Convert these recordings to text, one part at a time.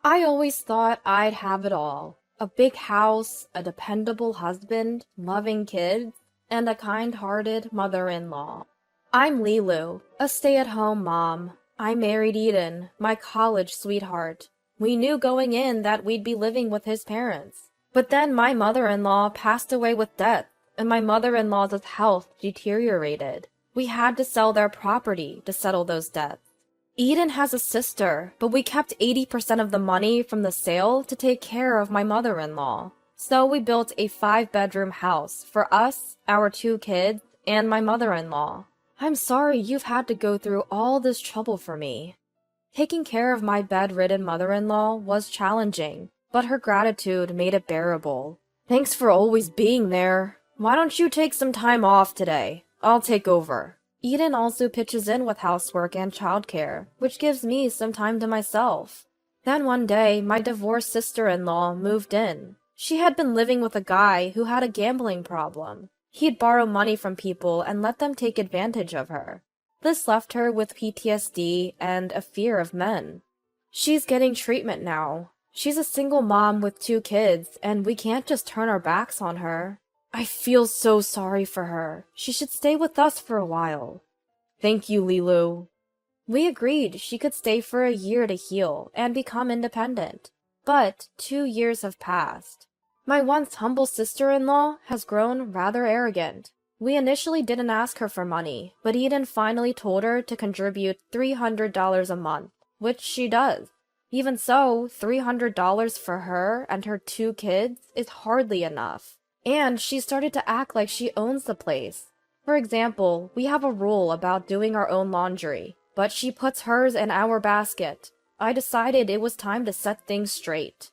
I always thought I'd have it all. A big house, a dependable husband, loving kids, and a kind-hearted mother-in-law. I'm Lilu, a stay-at-home mom. I married Eden, my college sweetheart. We knew going in that we'd be living with his parents. But then my mother-in-law passed away with death, and my mother-in-law's health deteriorated. We had to sell their property to settle those debts. Eden has a sister, but we kept 80% of the money from the sale to take care of my mother-in-law. So we built a 5-bedroom house for us, our 2 kids, and my mother-in-law. I'm sorry you've had to go through all this trouble for me. Taking care of my bedridden mother-in-law was challenging, but her gratitude made it bearable. Thanks for always being there. Why don't you take some time off today? I'll take over. Eden also pitches in with housework and childcare, which gives me some time to myself. Then one day, my divorced sister-in-law moved in. She had been living with a guy who had a gambling problem. He'd borrow money from people and let them take advantage of her. This left her with PTSD and a fear of men. She's getting treatment now. She's a single mom with 2 kids, and we can't just turn our backs on her. I feel so sorry for her. She should stay with us for a while. Thank you, Lilu. We agreed she could stay for a year to heal and become independent. But 2 years have passed. My once humble sister-in-law has grown rather arrogant. We initially didn't ask her for money, but Eden finally told her to contribute $300 a month, which she does. Even so, $300 for her and her 2 kids is hardly enough. And she started to act like she owns the place. For example, we have a rule about doing our own laundry, but she puts hers in our basket. I decided it was time to set things straight.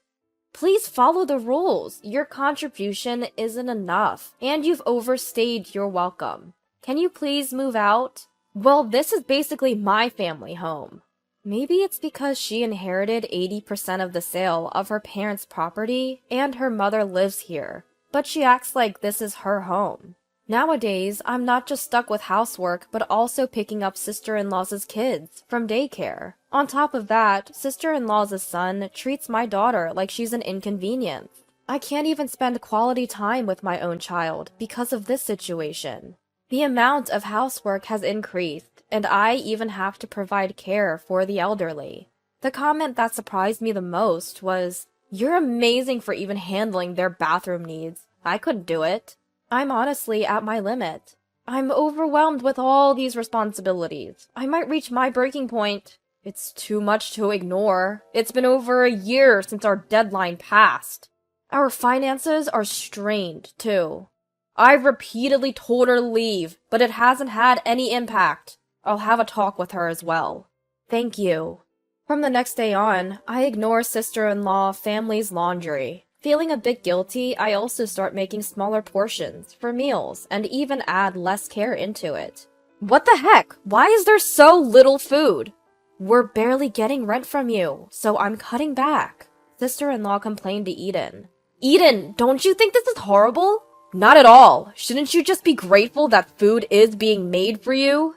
Please follow the rules. Your contribution isn't enough, and you've overstayed your welcome. Can you please move out? Well, this is basically my family home. Maybe it's because she inherited 80% of the sale of her parents' property, and her mother lives here. But she acts like this is her home. Nowadays, I'm not just stuck with housework, but also picking up sister-in-law's kids from daycare. On top of that, sister-in-law's son treats my daughter like she's an inconvenience. I can't even spend quality time with my own child because of this situation. The amount of housework has increased, and I even have to provide care for the elderly. The comment that surprised me the most was, "You're amazing for even handling their bathroom needs. I couldn't do it." I'm honestly at my limit. I'm overwhelmed with all these responsibilities. I might reach my breaking point. It's too much to ignore. It's been over a year since our deadline passed. Our finances are strained, too. I've repeatedly told her to leave, but it hasn't had any impact. I'll have a talk with her as well. Thank you. From the next day on, I ignore sister-in-law family's laundry. Feeling a bit guilty, I also start making smaller portions for meals and even add less care into it. What the heck? Why is there so little food? We're barely getting rent from you, so I'm cutting back. Sister-in-law complained to Eden. Eden, don't you think this is horrible? Not at all. Shouldn't you just be grateful that food is being made for you?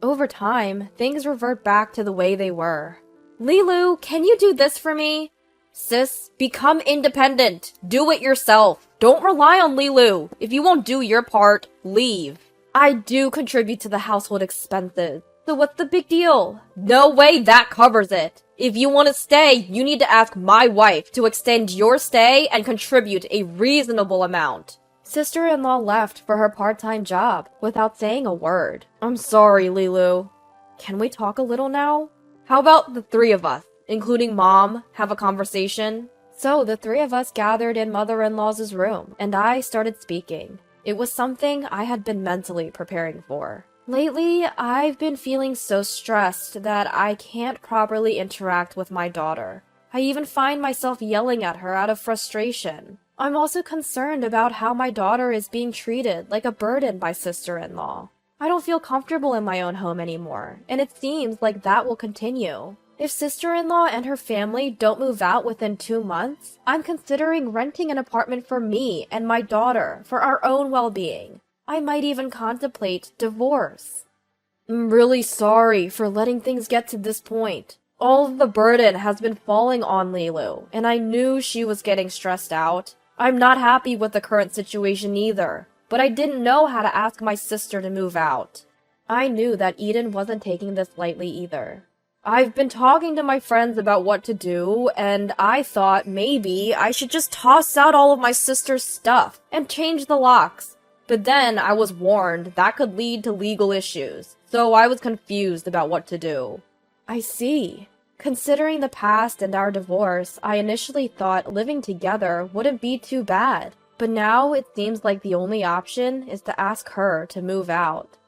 Over time, things revert back to the way they were. Lilu, can you do this for me? Sis, become independent. Do it yourself. Don't rely on Lilu. If you won't do your part, leave. I do contribute to the household expenses, so what's the big deal? No way that covers it. If you want to stay, you need to ask my wife to extend your stay and contribute a reasonable amount. Sister-in-law left for her part-time job without saying a word. I'm sorry, Lilu. Can we talk a little now? How about the 3 of us, including Mom, have a conversation? So the 3 of us gathered in mother-in-law's room, and I started speaking. It was something I had been mentally preparing for. Lately, I've been feeling so stressed that I can't properly interact with my daughter. I even find myself yelling at her out of frustration. I'm also concerned about how my daughter is being treated like a burden by sister-in-law. I don't feel comfortable in my own home anymore, and it seems like that will continue. If sister-in-law and her family don't move out within 2 months, I'm considering renting an apartment for me and my daughter for our own well-being. I might even contemplate divorce. I'm really sorry for letting things get to this point. All of the burden has been falling on Lilu, and I knew she was getting stressed out. I'm not happy with the current situation either, but I didn't know how to ask my sister to move out. I knew that Eden wasn't taking this lightly either. I've been talking to my friends about what to do, and I thought maybe I should just toss out all of my sister's stuff and change the locks. But then I was warned that could lead to legal issues, so I was confused about what to do. I see. Considering the past and our divorce, I initially thought living together wouldn't be too bad. But now it seems like the only option is to ask her to move out.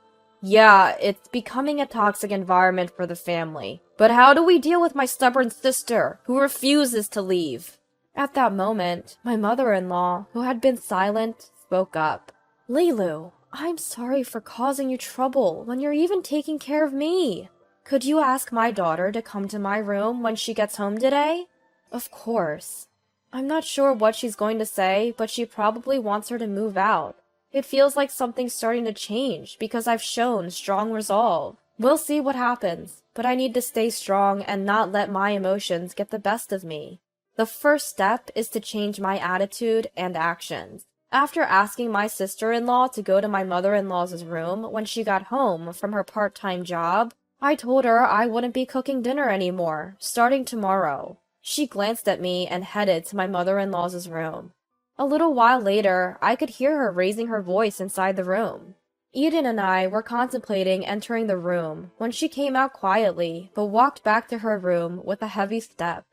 Yeah, it's becoming a toxic environment for the family. But how do we deal with my stubborn sister, who refuses to leave? At that moment, my mother-in-law, who had been silent, spoke up. Lilu, I'm sorry for causing you trouble when you're even taking care of me. Could you ask my daughter to come to my room when she gets home today? Of course. I'm not sure what she's going to say, but she probably wants her to move out. It feels like something's starting to change because I've shown strong resolve. We'll see what happens, but I need to stay strong and not let my emotions get the best of me. The first step is to change my attitude and actions. After asking my sister-in-law to go to my mother-in-law's room when she got home from her part-time job, I told her I wouldn't be cooking dinner anymore, starting tomorrow. She glanced at me and headed to my mother-in-law's room. A little while later, I could hear her raising her voice inside the room. Eden and I were contemplating entering the room when she came out quietly, but walked back to her room with a heavy step.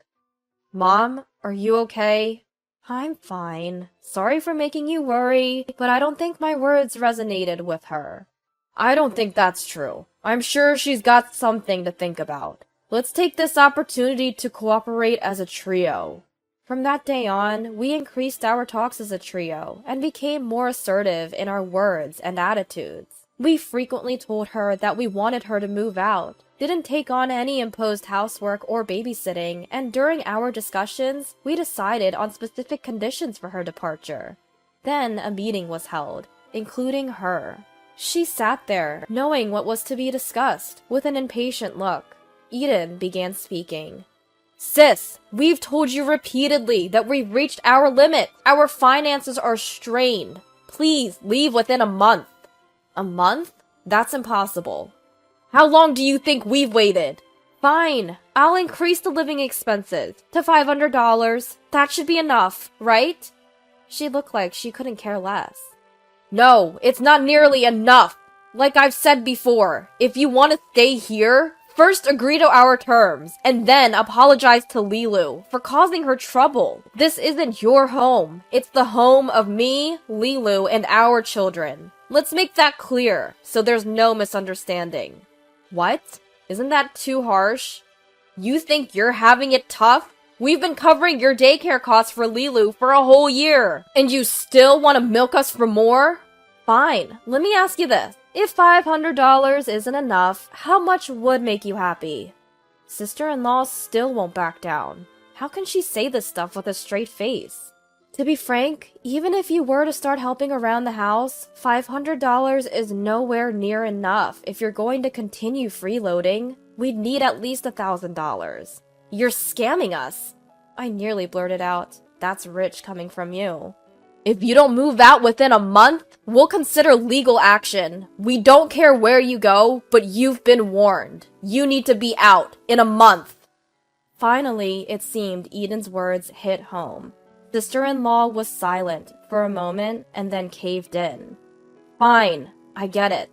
Mom, are you okay? I'm fine. Sorry for making you worry, but I don't think my words resonated with her. I don't think that's true. I'm sure she's got something to think about. Let's take this opportunity to cooperate as a trio. From that day on, we increased our talks as a trio and became more assertive in our words and attitudes. We frequently told her that we wanted her to move out, didn't take on any imposed housework or babysitting, and during our discussions, we decided on specific conditions for her departure. Then a meeting was held, including her. She sat there, knowing what was to be discussed, with an impatient look. Eden began speaking. Sis, we've told you repeatedly that we've reached our limit. Our finances are strained. Please leave within a month. A month? That's impossible. How long do you think we've waited? Fine, I'll increase the living expenses to $500. That should be enough, right? She looked like she couldn't care less. No, it's not nearly enough. Like I've said before, if you want to stay here, first agree to our terms, and then apologize to Lilu for causing her trouble. This isn't your home. It's the home of me, Lilu, and our children. Let's make that clear, so there's no misunderstanding. What? Isn't that too harsh? You think you're having it tough? We've been covering your daycare costs for Lilu for a whole year, and you still want to milk us for more? Fine, let me ask you this. If $500 isn't enough, how much would make you happy? Sister-in-law still won't back down. How can she say this stuff with a straight face? To be frank, even if you were to start helping around the house, $500 is nowhere near enough if you're going to continue freeloading. We'd need at least $1,000. You're scamming us. I nearly blurted out, that's rich coming from you. If you don't move out within a month, we'll consider legal action. We don't care where you go, but you've been warned. You need to be out in a month. Finally, it seemed Eden's words hit home. Sister-in-law was silent for a moment and then caved in. Fine, I get it.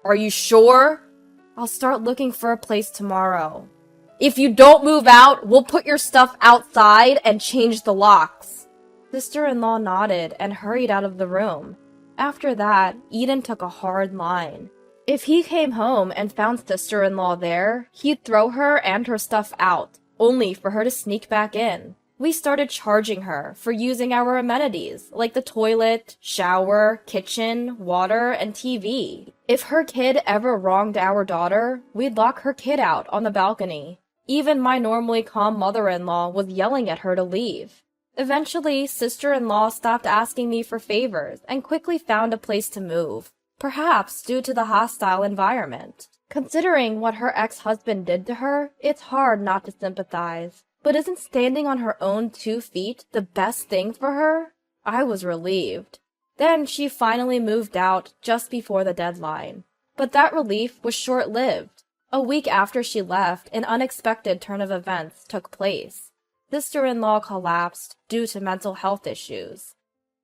Are you sure? I'll start looking for a place tomorrow. If you don't move out, we'll put your stuff outside and change the locks. Sister-in-law nodded and hurried out of the room. After that, Eden took a hard line. If he came home and found sister-in-law there, he'd throw her and her stuff out, only for her to sneak back in. We started charging her for using our amenities, like the toilet, shower, kitchen, water, and TV. If her kid ever wronged our daughter, we'd lock her kid out on the balcony. Even my normally calm mother-in-law was yelling at her to leave. Eventually, sister-in-law stopped asking me for favors and quickly found a place to move, perhaps due to the hostile environment. Considering what her ex-husband did to her, it's hard not to sympathize. But isn't standing on her own 2 feet the best thing for her? I was relieved. Then she finally moved out just before the deadline. But that relief was short-lived. A week after she left, an unexpected turn of events took place. Sister-in-law collapsed due to mental health issues.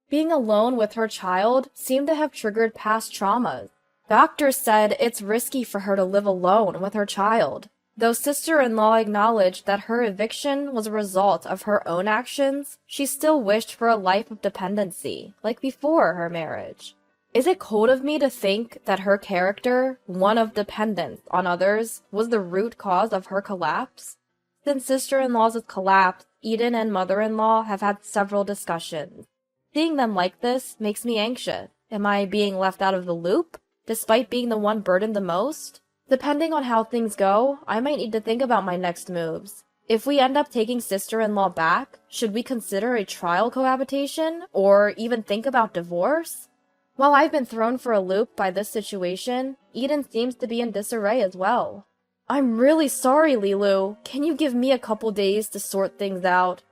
Being alone with her child seemed to have triggered past traumas. Doctors said it's risky for her to live alone with her child. Though sister-in-law acknowledged that her eviction was a result of her own actions, she still wished for a life of dependency, like before her marriage. Is it cold of me to think that her character, one of dependence on others, was the root cause of her collapse? Since sister-in-law's collapse, Eden and mother-in-law have had several discussions. Seeing them like this makes me anxious. Am I being left out of the loop, despite being the one burdened the most? Depending on how things go, I might need to think about my next moves. If we end up taking sister-in-law back, should we consider a trial cohabitation, or even think about divorce? While I've been thrown for a loop by this situation, Eden seems to be in disarray as well. I'm really sorry, Lilu. Can you give me a couple days to sort things out?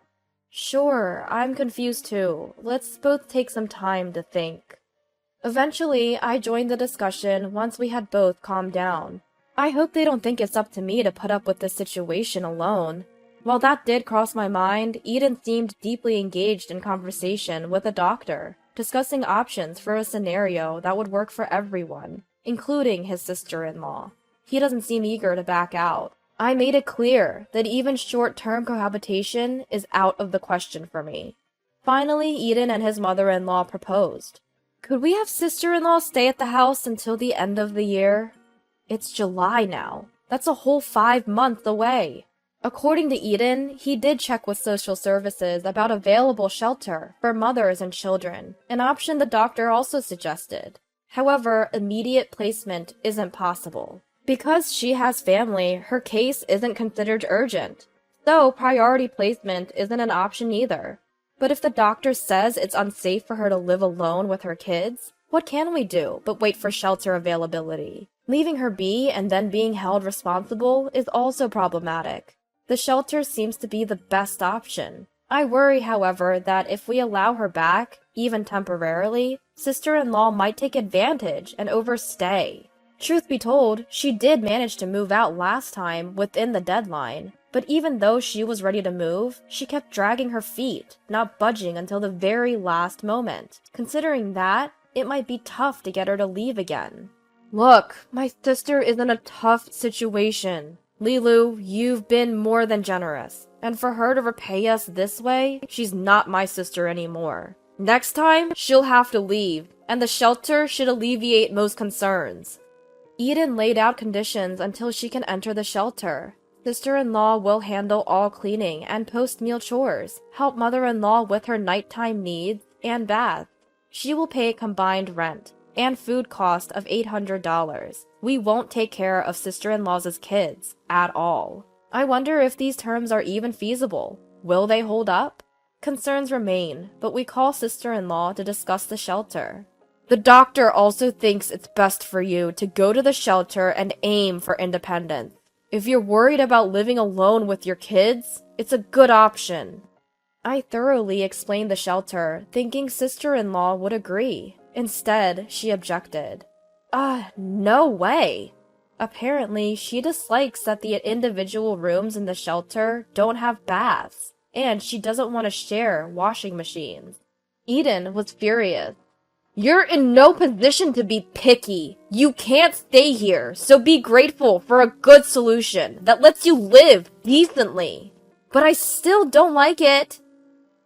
Sure, I'm confused too. Let's both take some time to think. Eventually, I joined the discussion once we had both calmed down. I hope they don't think it's up to me to put up with this situation alone. While that did cross my mind, Eden seemed deeply engaged in conversation with a doctor, discussing options for a scenario that would work for everyone, including his sister-in-law. He doesn't seem eager to back out. I made it clear that even short-term cohabitation is out of the question for me. Finally, Eden and his mother-in-law proposed. Could we have sister-in-law stay at the house until the end of the year? It's July now. That's a whole 5 months away. According to Eden, he did check with social services about available shelter for mothers and children, an option the doctor also suggested. However, immediate placement isn't possible. Because she has family, her case isn't considered urgent, so priority placement isn't an option either. But if the doctor says it's unsafe for her to live alone with her kids, what can we do but wait for shelter availability? Leaving her be and then being held responsible is also problematic. The shelter seems to be the best option. I worry, however, that if we allow her back, even temporarily, sister-in-law might take advantage and overstay. Truth be told, she did manage to move out last time within the deadline, but even though she was ready to move, she kept dragging her feet, not budging until the very last moment. Considering that, it might be tough to get her to leave again. Look, my sister is in a tough situation. Lilu, you've been more than generous, and for her to repay us this way, she's not my sister anymore. Next time, she'll have to leave, and the shelter should alleviate most concerns. Eden laid out conditions until she can enter the shelter. Sister-in-law will handle all cleaning and post-meal chores, help mother-in-law with her nighttime needs and bath. She will pay combined rent and food cost of $800. We won't take care of sister-in-law's kids at all. I wonder if these terms are even feasible. Will they hold up? Concerns remain, but we call sister-in-law to discuss the shelter. The doctor also thinks it's best for you to go to the shelter and aim for independence. If you're worried about living alone with your kids, it's a good option. I thoroughly explained the shelter, thinking sister-in-law would agree. Instead, she objected. No way. Apparently, she dislikes that the individual rooms in the shelter don't have baths, and she doesn't want to share washing machines. Eden was furious. You're in no position to be picky. You can't stay here, so be grateful for a good solution that lets you live decently. But I still don't like it.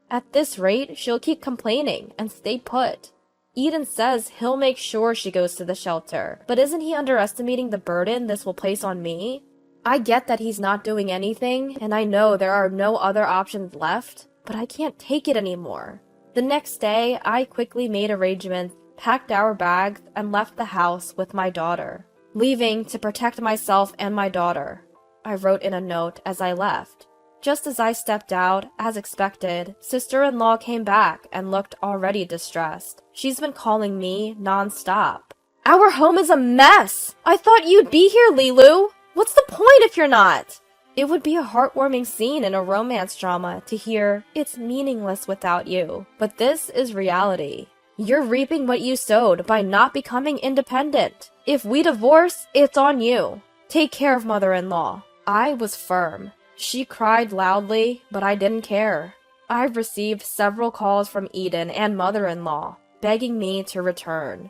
At this rate, she'll keep complaining and stay put. Eden says he'll make sure she goes to the shelter, but isn't he underestimating the burden this will place on me? I get that he's not doing anything, and I know there are no other options left, but I can't take it anymore. The next day, I quickly made arrangements, packed our bags, and left the house with my daughter, leaving to protect myself and my daughter. I wrote in a note as I left. Just as I stepped out, as expected, sister-in-law came back and looked already distressed. She's been calling me non-stop. Our home is a mess! I thought you'd be here, Lilu! What's the point if you're not? It would be a heartwarming scene in a romance drama to hear, "It's meaningless without you." But this is reality. You're reaping what you sowed by not becoming independent. If we divorce, it's on you. Take care of mother-in-law. I was firm. She cried loudly, but I didn't care. I've received several calls from Eden and mother-in-law, begging me to return.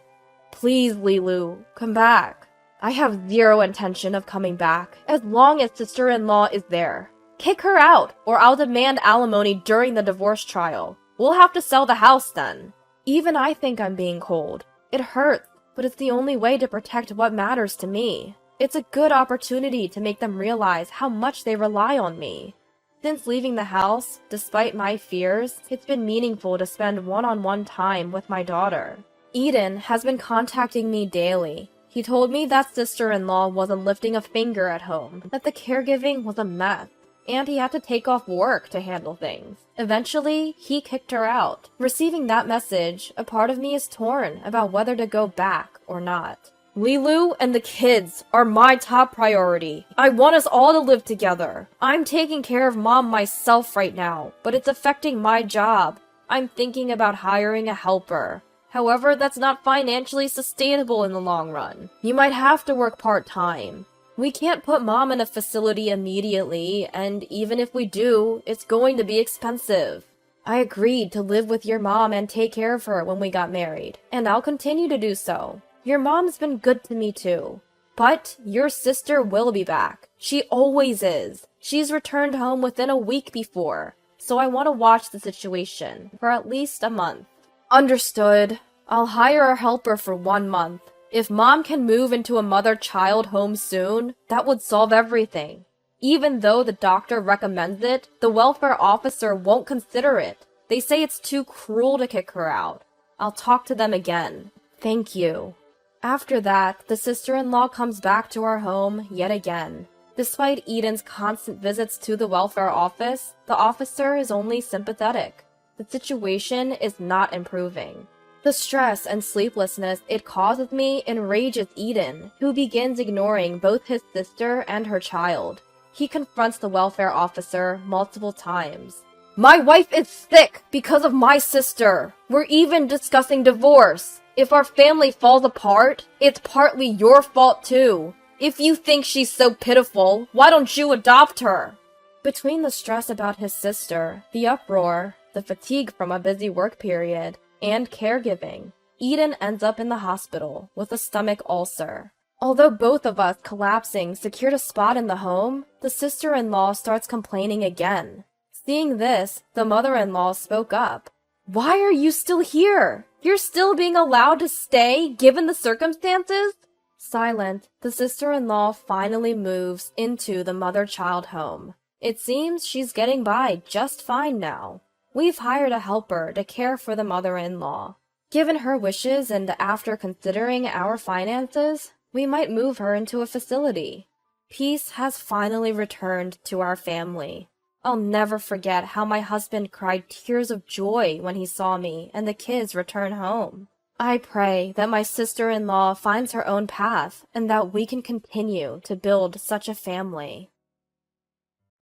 Please, Lilu, come back. I have zero intention of coming back, as long as sister-in-law is there. Kick her out, or I'll demand alimony during the divorce trial. We'll have to sell the house then. Even I think I'm being cold. It hurts, but it's the only way to protect what matters to me. It's a good opportunity to make them realize how much they rely on me. Since leaving the house, despite my fears, it's been meaningful to spend one-on-one time with my daughter. Eden has been contacting me daily. He told me that sister-in-law wasn't lifting a finger at home, that the caregiving was a mess, and he had to take off work to handle things. Eventually, he kicked her out. Receiving that message, a part of me is torn about whether to go back or not. Lilu and the kids are my top priority. I want us all to live together. I'm taking care of Mom myself right now, but it's affecting my job. I'm thinking about hiring a helper. However, that's not financially sustainable in the long run. You might have to work part-time. We can't put Mom in a facility immediately, and even if we do, it's going to be expensive. I agreed to live with your mom and take care of her when we got married, and I'll continue to do so. Your mom's been good to me too. But your sister will be back. She always is. She's returned home within a week before, so I want to watch the situation for at least a month. Understood. I'll hire a helper for 1 month. If Mom can move into a mother-child home soon, that would solve everything. Even though the doctor recommends it, the welfare officer won't consider it. They say it's too cruel to kick her out. I'll talk to them again. Thank you. After that, the sister-in-law comes back to our home yet again. Despite Eden's constant visits to the welfare office, the officer is only sympathetic. The situation is not improving. The stress and sleeplessness it causes me enrages Eden, who begins ignoring both his sister and her child. He confronts the welfare officer multiple times. My wife is sick because of my sister. We're even discussing divorce. If our family falls apart, it's partly your fault too. If you think she's so pitiful, why don't you adopt her? Between the stress about his sister, the uproar, the fatigue from a busy work period, and caregiving, Eden ends up in the hospital with a stomach ulcer. Although both of us collapsing secured a spot in the home, the sister-in-law starts complaining again. Seeing this, the mother-in-law spoke up. Why are you still here? You're still being allowed to stay, given the circumstances? Silent, the sister-in-law finally moves into the mother-child home. It seems she's getting by just fine now. We've hired a helper to care for the mother-in-law. Given her wishes and after considering our finances, we might move her into a facility. Peace has finally returned to our family. I'll never forget how my husband cried tears of joy when he saw me and the kids return home. I pray that my sister-in-law finds her own path and that we can continue to build such a family.